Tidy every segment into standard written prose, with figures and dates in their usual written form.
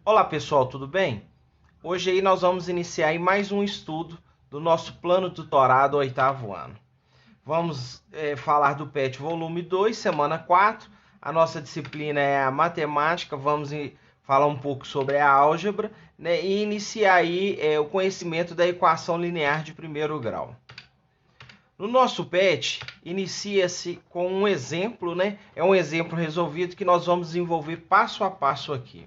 Olá pessoal, tudo bem? Hoje aí nós vamos iniciar aí mais um estudo do nosso plano tutorado oitavo ano. Vamos falar do PET volume 2, semana 4. A nossa disciplina é a matemática, vamos falar um pouco sobre a álgebra, né, e iniciar aí o conhecimento da equação linear de primeiro grau. No nosso PET, inicia-se com um exemplo, né? É um exemplo resolvido que nós vamos desenvolver passo a passo aqui.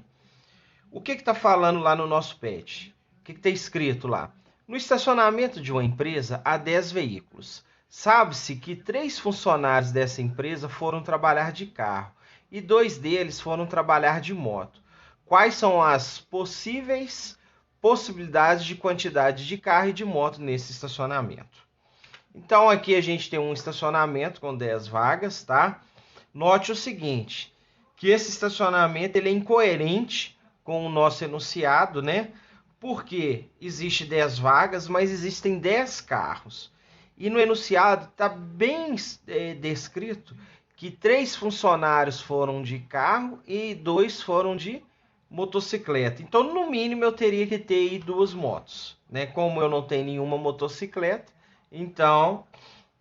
O que está falando lá no nosso PET? O que está escrito lá? No estacionamento de uma empresa há 10 veículos. Sabe-se que 3 funcionários dessa empresa foram trabalhar de carro e 2 deles foram trabalhar de moto. Quais são as possibilidades de quantidade de carro e de moto nesse estacionamento? Então aqui a gente tem um estacionamento com 10 vagas, tá? Note o seguinte, que esse estacionamento ele é incoerente com o nosso enunciado, né? Porque existe 10 vagas, mas existem 10 carros. E no enunciado está bem descrito que 3 funcionários foram de carro e 2 foram de motocicleta. Então, no mínimo, eu teria que ter aí 2 motos, né? Como eu não tenho nenhuma motocicleta, então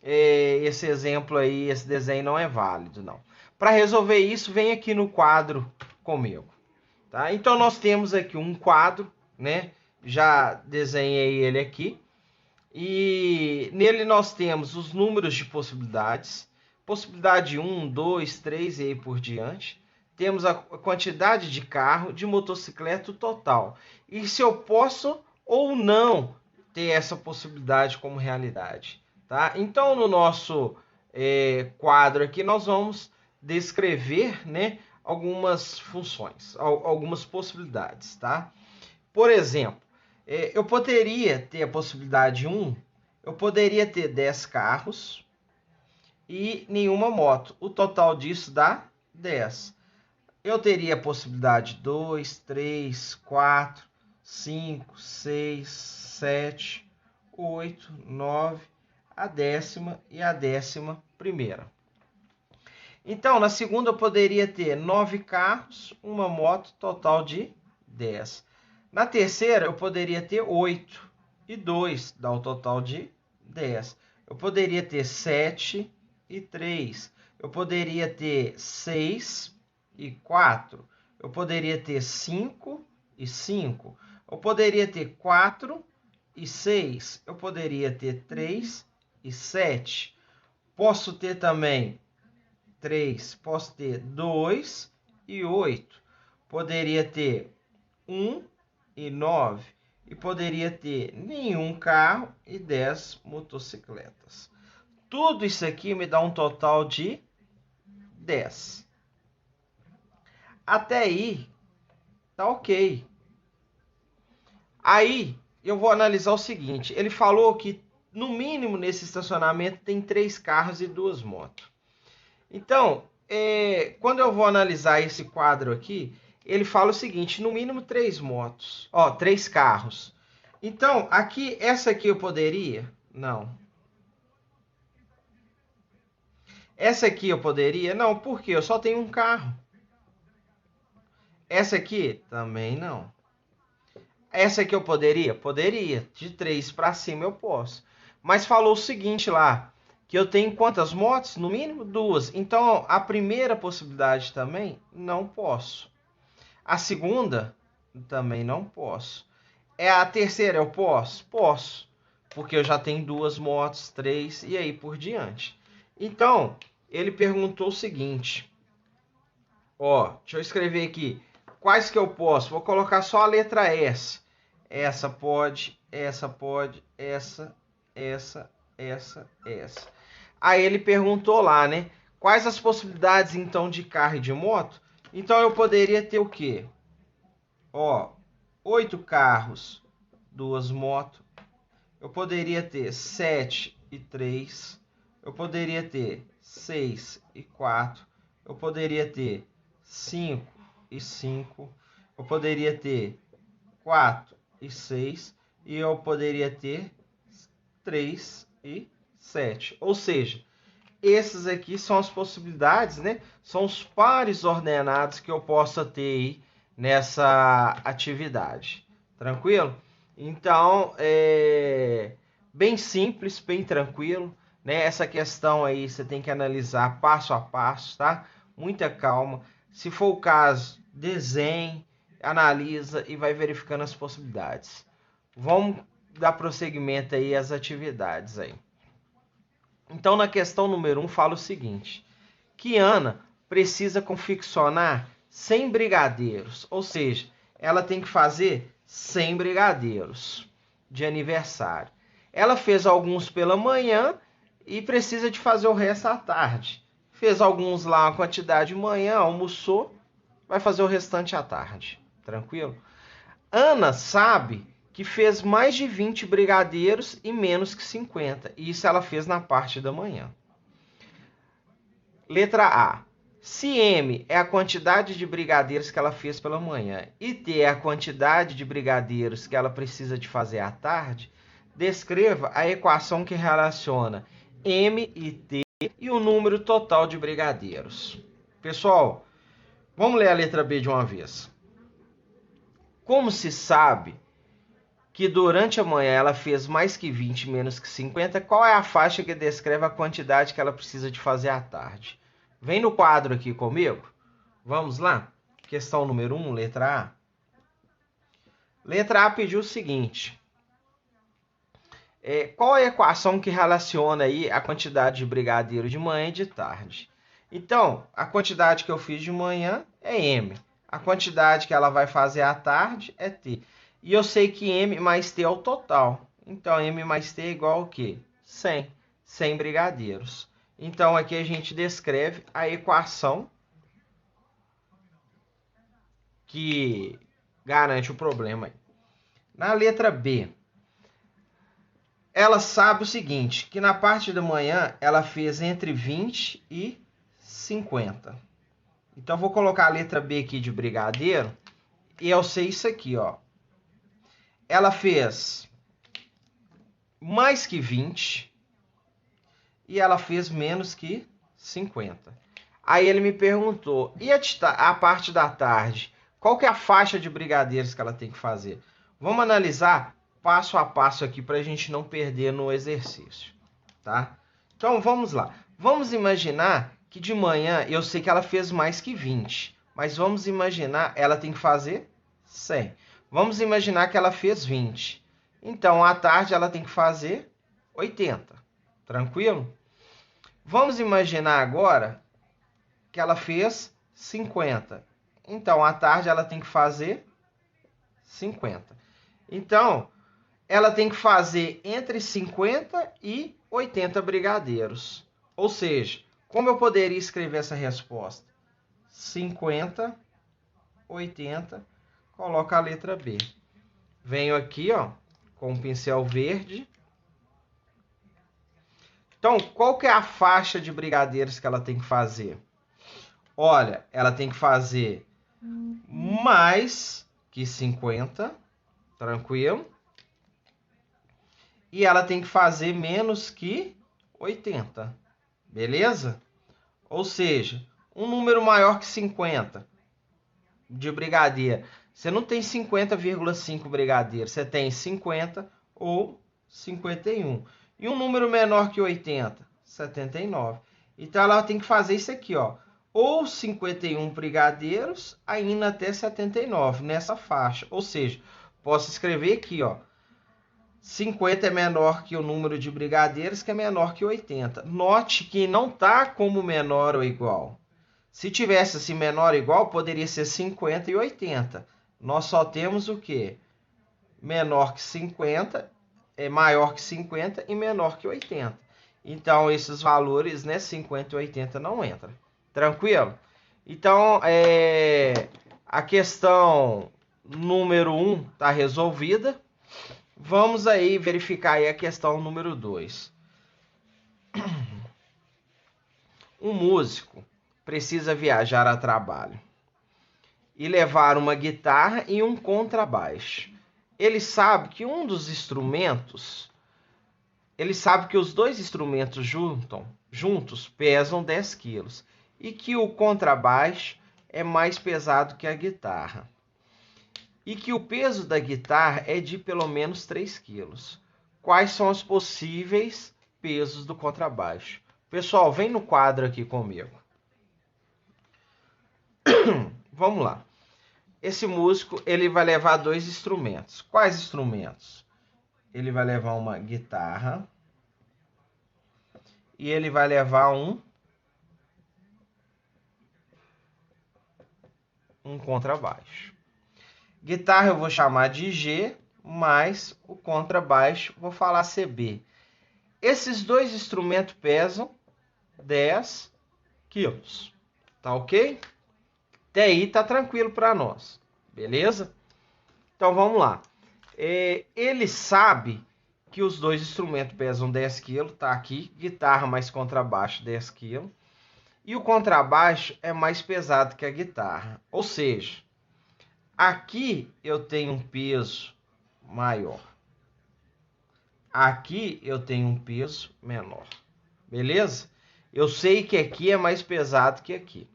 esse exemplo aí, esse desenho não é válido, não. Para resolver isso, vem aqui no quadro comigo. Tá? Então, nós temos aqui um quadro, né? Já desenhei ele aqui. E nele nós temos os números de possibilidades. Possibilidade 1, 2, 3 e aí por diante. Temos a quantidade de carro, de motocicleta total. E se eu posso ou não ter essa possibilidade como realidade. Tá? Então, no nosso quadro aqui, nós vamos descrever, né, algumas funções, algumas possibilidades. Tá? Por exemplo, eu poderia ter a possibilidade 1, eu poderia ter 10 carros e nenhuma moto. O total disso dá 10. Eu teria a possibilidade 2, 3, 4, 5, 6, 7, 8, 9, a décima e a 11ª. Então, na segunda eu poderia ter 9 carros, uma moto, total de 10. Na terceira eu poderia ter 8 e 2, dá o total de 10. Eu poderia ter 7 e 3. Eu poderia ter 6 e 4. Eu poderia ter 5 e 5. Eu poderia ter 4 e 6. Eu poderia ter 3 e 7. Posso ter também 3. Posso ter 2 e 8. Poderia ter 1 e 9. E poderia ter nenhum carro e 10 motocicletas. Tudo isso aqui me dá um total de 10. Até aí, tá ok. Aí, eu vou analisar o seguinte. Ele falou que, no mínimo, nesse estacionamento, tem 3 carros e 2 motos. Então, quando eu vou analisar esse quadro aqui, ele fala o seguinte, no mínimo 3 motos. Ó, 3 carros. Então, aqui, essa aqui eu poderia? Não. Essa aqui eu poderia? Não, porque eu só tenho um carro. Essa aqui? Também não. Essa aqui eu poderia? Poderia. De 3 para cima eu posso. Mas falou o seguinte lá, que eu tenho quantas motos? No mínimo 2. Então, a primeira possibilidade também não posso. A segunda também não posso. A terceira eu posso? Posso. Porque eu já tenho 2 motos, 3 e aí por diante. Então, ele perguntou o seguinte. Ó, deixa eu escrever aqui. Quais que eu posso? Vou colocar só a letra S. Essa pode, essa pode, essa. Aí ele perguntou lá, né? Quais as possibilidades, então, de carro e de moto? Então, eu poderia ter o quê? Ó, 8 carros, 2 motos. Eu poderia ter 7 e 3. Eu poderia ter 6 e 4. Eu poderia ter 5 e 5. Eu poderia ter 4 e 6. E eu poderia ter 3 e 7. Ou seja, esses aqui são as possibilidades, né? São os pares ordenados que eu possa ter aí nessa atividade. Tranquilo? Então, bem simples, bem tranquilo, né? Essa questão aí você tem que analisar passo a passo, tá? Muita calma. Se for o caso, desenhe, analisa e vai verificando as possibilidades. Vamos dar prosseguimento aí às atividades aí. Então, na questão número 1, fala o seguinte, que Ana precisa confeccionar 100 brigadeiros, ou seja, ela tem que fazer 100 brigadeiros de aniversário. Ela fez alguns pela manhã e precisa de fazer o resto à tarde. Fez alguns lá, uma quantidade de manhã, almoçou, vai fazer o restante à tarde. Tranquilo? Ana sabe que fez mais de 20 brigadeiros e menos que 50. E isso ela fez na parte da manhã. Letra A. Se M é a quantidade de brigadeiros que ela fez pela manhã e T é a quantidade de brigadeiros que ela precisa de fazer à tarde, descreva a equação que relaciona M e T e o número total de brigadeiros. Pessoal, vamos ler a letra B de uma vez. Como se sabe que durante a manhã ela fez mais que 20 menos que 50, qual é a faixa que descreve a quantidade que ela precisa de fazer à tarde? Vem no quadro aqui comigo. Vamos lá? Questão número 1, letra A. Letra A pediu o seguinte. Qual é a equação que relaciona aí a quantidade de brigadeiro de manhã e de tarde? Então, a quantidade que eu fiz de manhã é M. A quantidade que ela vai fazer à tarde é T. E eu sei que M mais T é o total. Então, M mais T é igual ao quê? 100. 100 brigadeiros. Então, aqui a gente descreve a equação que garante o problema aí. Na letra B, ela sabe o seguinte, que na parte da manhã ela fez entre 20 e 50. Então, vou colocar a letra B aqui de brigadeiro e eu sei isso aqui, ó. Ela fez mais que 20 e ela fez menos que 50. Aí ele me perguntou, e a parte da tarde? Qual que é a faixa de brigadeiros que ela tem que fazer? Vamos analisar passo a passo aqui para a gente não perder no exercício, tá? Então, vamos lá. Vamos imaginar que de manhã eu sei que ela fez mais que 20, mas vamos imaginar, ela tem que fazer 100. Vamos imaginar que ela fez 20. Então, à tarde ela tem que fazer 80. Tranquilo? Vamos imaginar agora que ela fez 50. Então, à tarde ela tem que fazer 50. Então, ela tem que fazer entre 50 e 80 brigadeiros. Ou seja, como eu poderia escrever essa resposta? 50, 80, coloca a letra B. Venho aqui, ó, com um pincel verde. Então, qual que é a faixa de brigadeiros que ela tem que fazer? Olha, ela tem que fazer mais que 50, tranquilo? E ela tem que fazer menos que 80, beleza? Ou seja, um número maior que 50 de brigadeiro. Você não tem 50,5 brigadeiros, você tem 50 ou 51. E um número menor que 80, 79. Então, ela tem que fazer isso aqui, ó. Ou 51 brigadeiros, ainda até 79, nessa faixa. Ou seja, posso escrever aqui, ó. 50 é menor que o número de brigadeiros, que é menor que 80. Note que não está como menor ou igual. Se tivesse assim menor ou igual, poderia ser 50 e 80. Nós só temos o quê? Menor que 50, maior que 50 e menor que 80. Então, esses valores, né, 50 e 80 não entram. Tranquilo? Então, a questão número 1 está resolvida. Vamos aí verificar aí a questão número 2. Um músico precisa viajar a trabalho e levar uma guitarra e um contrabaixo. Ele sabe que os dois instrumentos juntos pesam 10 quilos e que o contrabaixo é mais pesado que a guitarra. e que o peso da guitarra é de pelo menos 3 quilos. Quais são os possíveis pesos do contrabaixo? Pessoal, vem no quadro aqui comigo. Vamos lá. Esse músico, ele vai levar 2 instrumentos. Quais instrumentos? Ele vai levar uma guitarra e ele vai levar um contrabaixo. Guitarra eu vou chamar de G, mas o contrabaixo vou falar CB. Esses 2 instrumentos pesam 10 quilos. Tá ok? Até aí tá tranquilo para nós. Beleza? Então vamos lá. Ele sabe que os 2 instrumentos pesam 10 kg, tá aqui. Guitarra mais contrabaixo 10 kg. E o contrabaixo é mais pesado que a guitarra. Ou seja, aqui eu tenho um peso maior. Aqui eu tenho um peso menor. Beleza? Eu sei que aqui é mais pesado que aqui.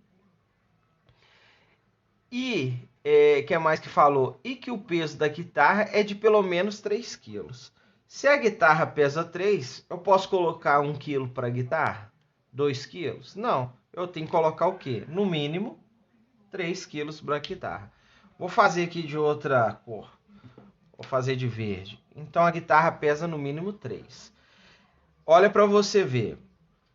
E que mais que falou? E que o peso da guitarra é de pelo menos 3 quilos. Se a guitarra pesa 3, eu posso colocar 1 quilo para a guitarra? 2 quilos? Não. Eu tenho que colocar o quê? No mínimo 3 quilos para a guitarra. Vou fazer aqui de outra cor. Vou fazer de verde. Então a guitarra pesa no mínimo 3. Olha para você ver.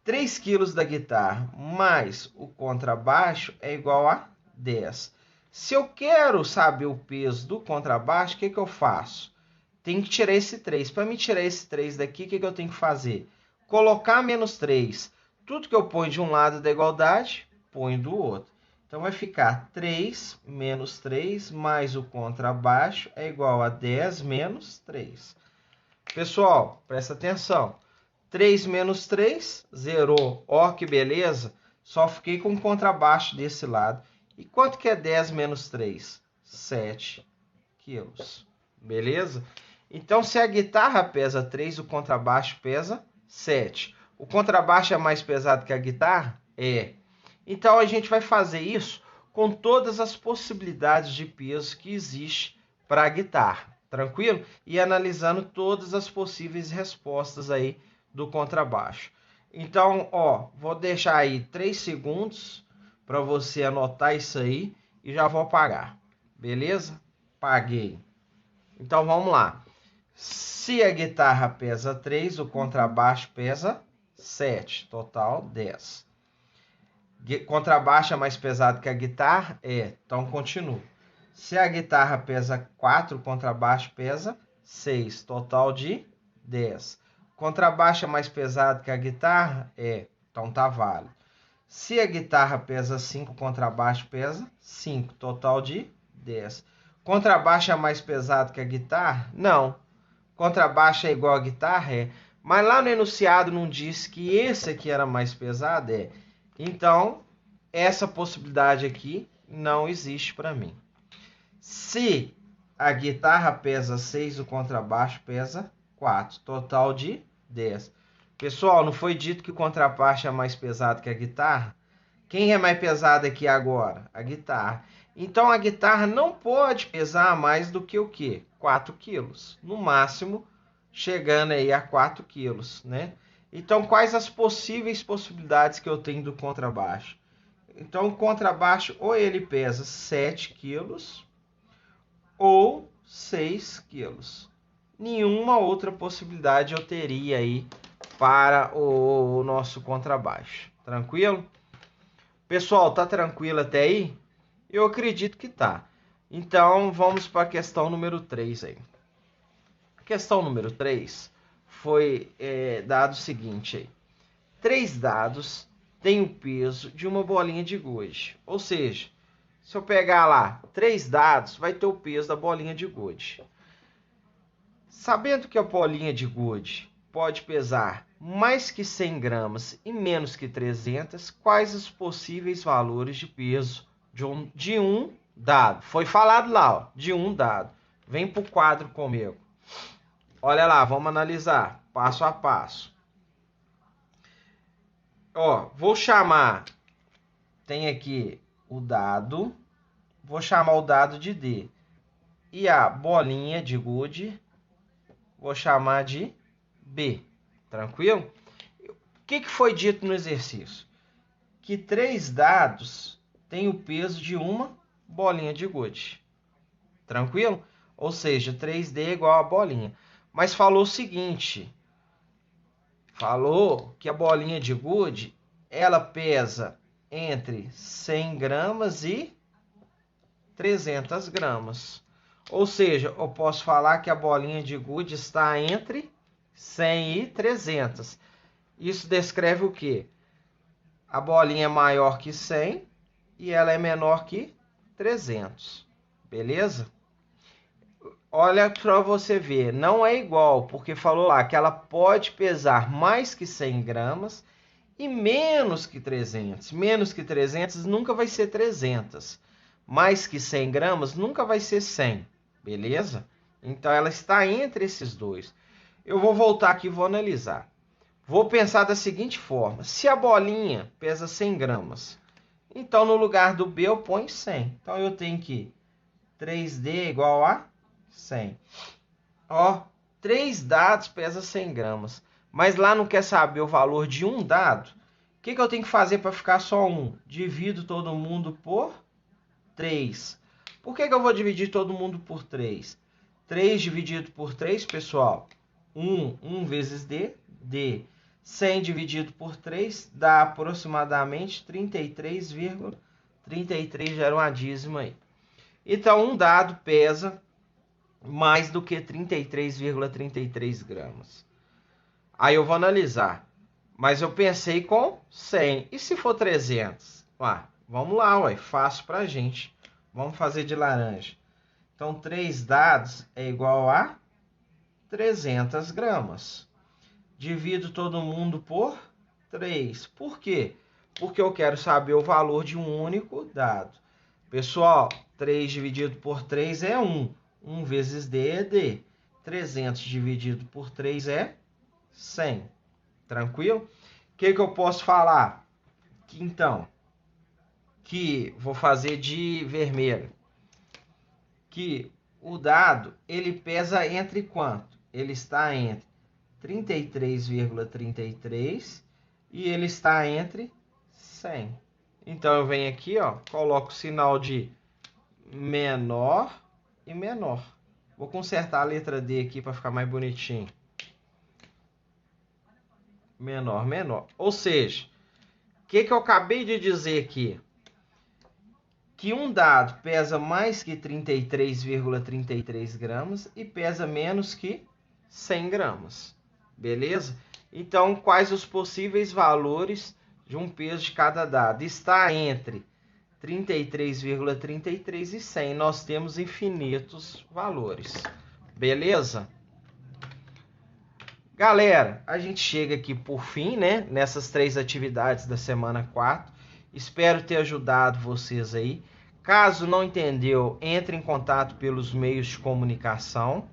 3 quilos da guitarra mais o contrabaixo é igual a 10. Se eu quero saber o peso do contrabaixo, o que eu faço? Tenho que tirar esse 3. Para me tirar esse 3 daqui, o que eu tenho que fazer? Colocar menos 3. Tudo que eu ponho de um lado da igualdade, ponho do outro. Então vai ficar 3 menos 3 mais o contrabaixo é igual a 10 menos 3. Pessoal, presta atenção. 3 menos 3, zerou. Ó, que beleza. Só fiquei com o contrabaixo desse lado. E quanto que é 10 menos 3? 7 quilos. Beleza? Então, se a guitarra pesa 3, o contrabaixo pesa 7. O contrabaixo é mais pesado que a guitarra? É. Então, a gente vai fazer isso com todas as possibilidades de peso que existe para a guitarra. Tranquilo? E analisando todas as possíveis respostas aí do contrabaixo. Então, ó, vou deixar aí 3 segundos para você anotar isso aí e já vou apagar. Beleza? Paguei. Então, vamos lá. Se a guitarra pesa 3, o contrabaixo pesa 7. Total, 10. Contrabaixo é mais pesado que a guitarra? É. Então, continuo. Se a guitarra pesa 4, o contrabaixo pesa 6. Total de 10. Contrabaixo é mais pesado que a guitarra? É. Então, tá válido. Se a guitarra pesa 5, o contrabaixo pesa 5. Total de 10. Contrabaixo é mais pesado que a guitarra? Não. Contrabaixo é igual a guitarra? É. Mas lá no enunciado não diz que esse aqui era mais pesado? É. Então, essa possibilidade aqui não existe para mim. Se a guitarra pesa 6, o contrabaixo pesa 4. Total de 10. Pessoal, não foi dito que o contrabaixo é mais pesado que a guitarra? Quem é mais pesado aqui agora? A guitarra. Então, a guitarra não pode pesar mais do que o quê? 4 quilos. No máximo, chegando aí a 4 quilos, né? Então, quais as possíveis possibilidades que eu tenho do contrabaixo? Então, o contrabaixo ou ele pesa 7 quilos ou 6 quilos. Nenhuma outra possibilidade eu teria aí para o nosso contrabaixo. Tranquilo? Pessoal, tá tranquilo até aí? Eu acredito que tá. Então, vamos para a questão número 3 aí. A questão número 3 foi dado o seguinte aí. 3 dados têm o peso de uma bolinha de gude. Ou seja, se eu pegar lá 3 dados, vai ter o peso da bolinha de gude. Sabendo que a bolinha de gude pode pesar mais que 100 gramas e menos que 300, quais os possíveis valores de peso de um dado? Foi falado lá, ó, de um dado. Vem para o quadro comigo. Olha lá, vamos analisar passo a passo. Ó, vou chamar, tem aqui o dado, vou chamar o dado de D. E a bolinha de gude, vou chamar de B. Tranquilo? O que foi dito no exercício? Que 3 dados têm o peso de uma bolinha de gude. Tranquilo? Ou seja, 3D é igual a bolinha. Mas falou o seguinte, falou que a bolinha de gude, ela pesa entre 100 gramas e 300 gramas. Ou seja, eu posso falar que a bolinha de gude está entre 100 e 300. Isso descreve o quê? A bolinha é maior que 100 e ela é menor que 300. Beleza? Olha para você ver, não é igual, porque falou lá que ela pode pesar mais que 100 gramas e menos que 300. Menos que 300 nunca vai ser 300. Mais que 100 gramas nunca vai ser 100. Beleza? Então ela está entre esses dois. Eu vou voltar aqui e vou analisar. Vou pensar da seguinte forma. Se a bolinha pesa 100 gramas, então no lugar do B eu ponho 100. Então eu tenho que 3D igual a 100. Ó, 3 dados pesa 100 gramas. Mas lá não quer saber o valor de um dado. O que eu tenho que fazer para ficar só um? Divido todo mundo por 3. Por que eu vou dividir todo mundo por 3? 3 dividido por 3, pessoal. 1 vezes D. 100 dividido por 3 dá aproximadamente 33,33. Gera uma dízima aí. Então, um dado pesa mais do que 33,33 gramas. Aí eu vou analisar. Mas eu pensei com 100. E se for 300? Ué, vamos lá, ué. Fácil pra gente. Vamos fazer de laranja. Então, 3 dados é igual a 300 gramas. Divido todo mundo por 3. Por quê? Porque eu quero saber o valor de um único dado. Pessoal, 3 dividido por 3 é 1. 1 vezes D é D. 300 dividido por 3 é 100. Tranquilo? O que eu posso falar? Que vou fazer de vermelho. Que o dado, ele pesa entre quanto? Ele está entre 33,33 e ele está entre 100. Então eu venho aqui, ó, coloco o sinal de menor e menor. Vou consertar a letra D aqui para ficar mais bonitinho. Menor, menor. Ou seja, o que eu acabei de dizer aqui? Que um dado pesa mais que 33,33 gramas e pesa menos que 100 gramas. Beleza? Então, quais os possíveis valores de um peso de cada dado? Está entre 33,33 e 100. Nós temos infinitos valores. Beleza? Galera, a gente chega aqui por fim, né? Nessas 3 atividades da semana 4. Espero ter ajudado vocês aí. Caso não entendeu, entre em contato pelos meios de comunicação.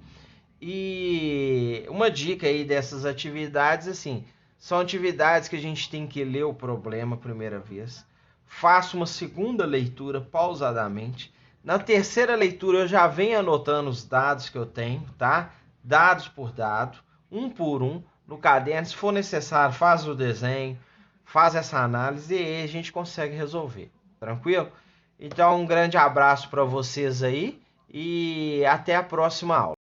E uma dica aí dessas atividades, assim, são atividades que a gente tem que ler o problema a primeira vez. Faça uma segunda leitura pausadamente. Na terceira leitura eu já venho anotando os dados que eu tenho, tá? Dados por dado, um por um, no caderno. Se for necessário, faz o desenho, faz essa análise e aí a gente consegue resolver. Tranquilo? Então, um grande abraço para vocês aí e até a próxima aula.